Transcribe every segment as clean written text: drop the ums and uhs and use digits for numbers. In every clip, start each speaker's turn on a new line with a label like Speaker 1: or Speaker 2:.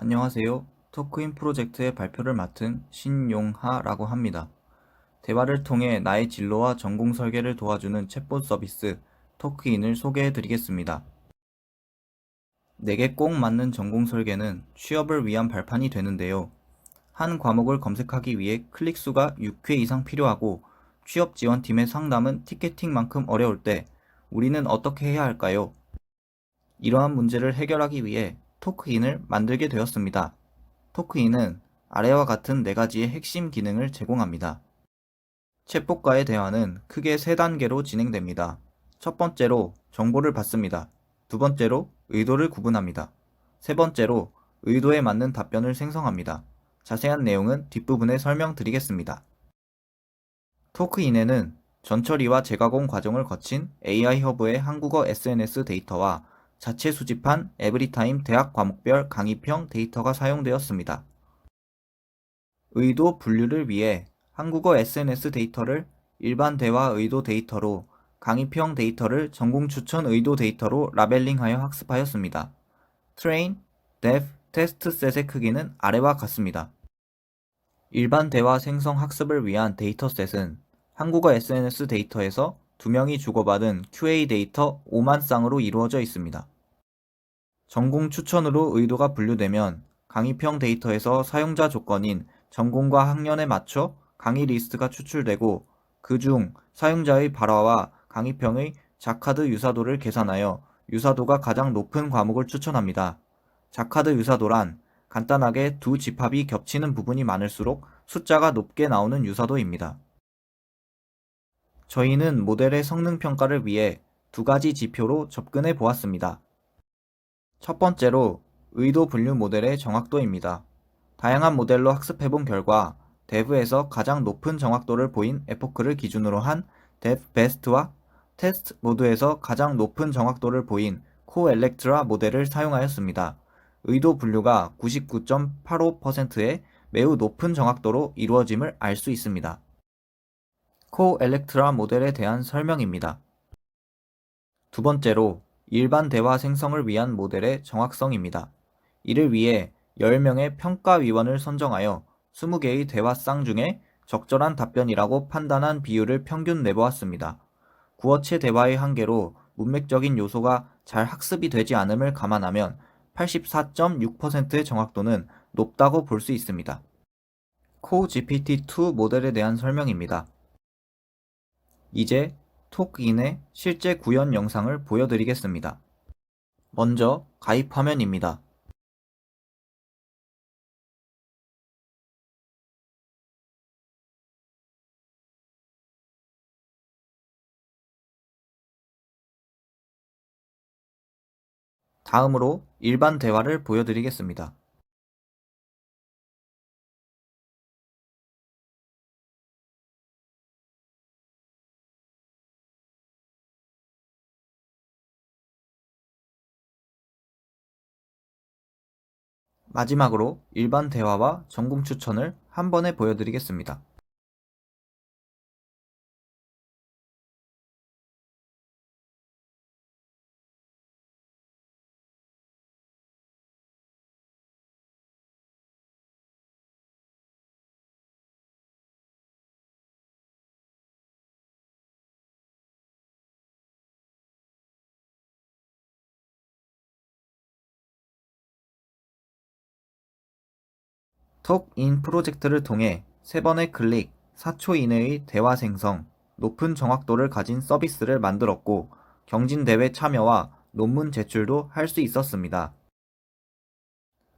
Speaker 1: 안녕하세요. 토크인 프로젝트의 발표를 맡은 신용하라고 합니다. 대화를 통해 나의 진로와 전공 설계를 도와주는 챗봇 서비스 토크인을 소개해 드리겠습니다. 내게 꼭 맞는 전공 설계는 취업을 위한 발판이 되는데요. 한 과목을 검색하기 위해 클릭 수가 6회 이상 필요하고 취업 지원팀의 상담은 티켓팅만큼 어려울 때 우리는 어떻게 해야 할까요? 이러한 문제를 해결하기 위해 토크인을 만들게 되었습니다. 토크인은 아래와 같은 4가지의 핵심 기능을 제공합니다. 챗봇과의 대화는 크게 3단계로 진행됩니다. 첫 번째로 정보를 받습니다. 두 번째로 의도를 구분합니다. 세 번째로 의도에 맞는 답변을 생성합니다. 자세한 내용은 뒷부분에 설명드리겠습니다. 토크인에는 전처리와 재가공 과정을 거친 AI 허브의 한국어 SNS 데이터와 자체 수집한 에브리타임 대학 과목별 강의평 데이터가 사용되었습니다. 의도 분류를 위해 한국어 SNS 데이터를 일반 대화 의도 데이터로, 강의평 데이터를 전공 추천 의도 데이터로 라벨링하여 학습하였습니다. train, def, test set의 크기는 아래와 같습니다. 일반 대화 생성 학습을 위한 데이터셋은 한국어 SNS 데이터에서 2명이 주고받은 QA 데이터 5만 쌍으로 이루어져 있습니다. 전공 추천으로 의도가 분류되면 강의평 데이터에서 사용자 조건인 전공과 학년에 맞춰 강의 리스트가 추출되고 그 중 사용자의 발화와 강의평의 자카드 유사도를 계산하여 유사도가 가장 높은 과목을 추천합니다. 자카드 유사도란 간단하게 두 집합이 겹치는 부분이 많을수록 숫자가 높게 나오는 유사도입니다. 저희는 모델의 성능 평가를 위해 2가지 지표로 접근해 보았습니다. 첫 번째로 의도 분류 모델의 정확도입니다. 다양한 모델로 학습해본 결과 dev에서 가장 높은 정확도를 보인 에포크를 기준으로 한 devBest와 테스트 모드에서 가장 높은 정확도를 보인 coelectra 모델을 사용하였습니다. 의도 분류가 99.85%의 매우 높은 정확도로 이루어짐을 알 수 있습니다. coelectra 모델에 대한 설명입니다. 두 번째로 일반 대화 생성을 위한 모델의 정확성입니다. 이를 위해 10명의 평가위원을 선정하여 20개의 대화쌍 중에 적절한 답변이라고 판단한 비율을 평균 내보았습니다. 구어체 대화의 한계로 문맥적인 요소가 잘 학습이 되지 않음을 감안하면 84.6%의 정확도는 높다고 볼 수 있습니다. CoGPT-2 모델에 대한 설명입니다. 이제 톡인의 실제 구현 영상을 보여드리겠습니다. 먼저 가입 화면입니다. 다음으로 일반 대화를 보여드리겠습니다. 마지막으로 일반 대화와 전공 추천을 한 번에 보여드리겠습니다. 톡인 프로젝트를 통해 3번의 클릭, 4초 이내의 대화 생성, 높은 정확도를 가진 서비스를 만들었고 경진대회 참여와 논문 제출도 할 수 있었습니다.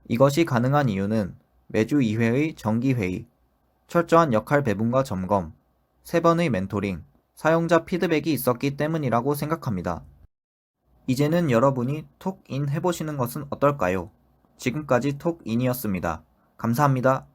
Speaker 1: 이것이 가능한 이유는 매주 2회의 정기회의, 철저한 역할 배분과 점검, 3번의 멘토링, 사용자 피드백이 있었기 때문이라고 생각합니다. 이제는 여러분이 톡인 해보시는 것은 어떨까요? 지금까지 톡인이었습니다. 감사합니다.